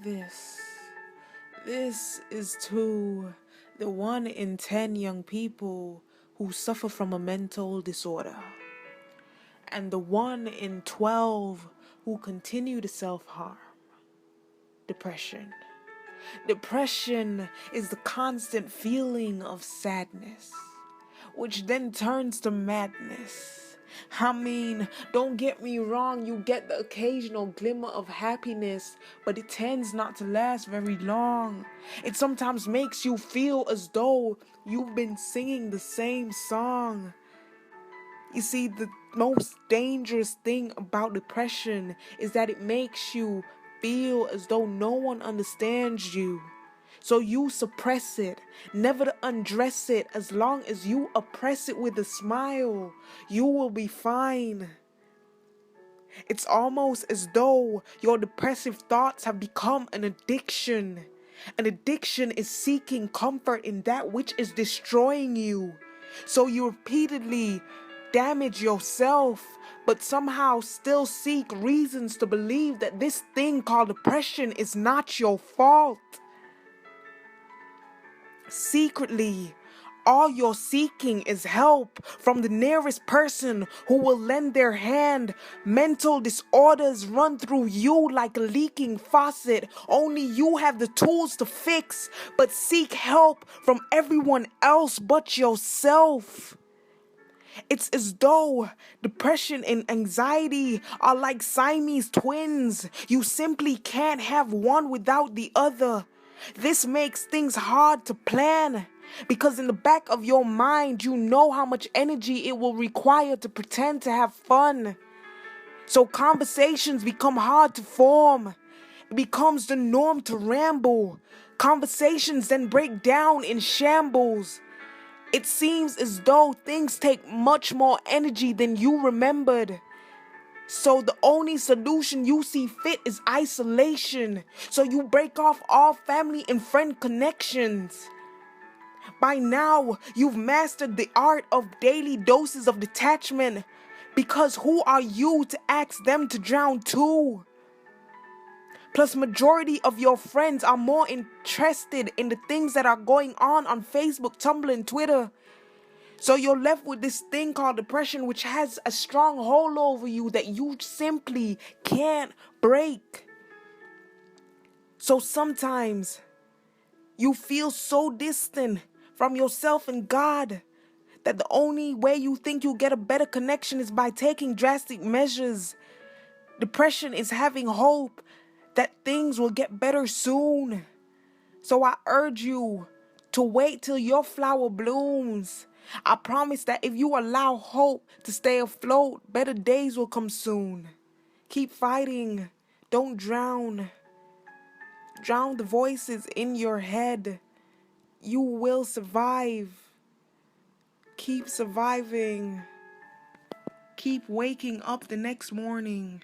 this. This is to the 1 in 10 young people who suffer from a mental disorder, and the 1 in 12 who continue to self-harm. Depression. Depression is the constant feeling of sadness, which then turns to madness. I mean, don't get me wrong, you get the occasional glimmer of happiness, but it tends not to last very long. It sometimes makes you feel as though you've been singing the same song. You see, the most dangerous thing about depression is that it makes you feel as though no one understands you. So you suppress it, never to undress it. As long as you oppress it with a smile, you will be fine. It's almost as though your depressive thoughts have become an addiction. An addiction is seeking comfort in that which is destroying you. So you repeatedly damage yourself, but somehow still seek reasons to believe that this thing called depression is not your fault. Secretly, all you're seeking is help from the nearest person who will lend their hand. Mental disorders run through you like a leaking faucet. Only you have the tools to fix, but seek help from everyone else but yourself. It's as though depression and anxiety are like Siamese twins. You simply can't have one without the other. This makes things hard to plan, because in the back of your mind, you know how much energy it will require to pretend to have fun. So conversations become hard to form. It becomes the norm to ramble. Conversations then break down in shambles. It seems as though things take much more energy than you remembered. So the only solution you see fit is isolation. So you break off all family and friend connections. By now, you've mastered the art of daily doses of detachment, because who are you to ask them to drown too? Plus, majority of your friends are more interested in the things that are going on Facebook, Tumblr, and Twitter. So you're left with this thing called depression, which has a strong hold over you that you simply can't break. So sometimes you feel so distant from yourself and God that the only way you think you'll get a better connection is by taking drastic measures. Depression is having hope that things will get better soon. So I urge you to wait till your flower blooms. I promise that if you allow hope to stay afloat, better days will come soon. Keep fighting. Don't drown. Drown the voices in your head. You will survive. Keep surviving. Keep waking up the next morning.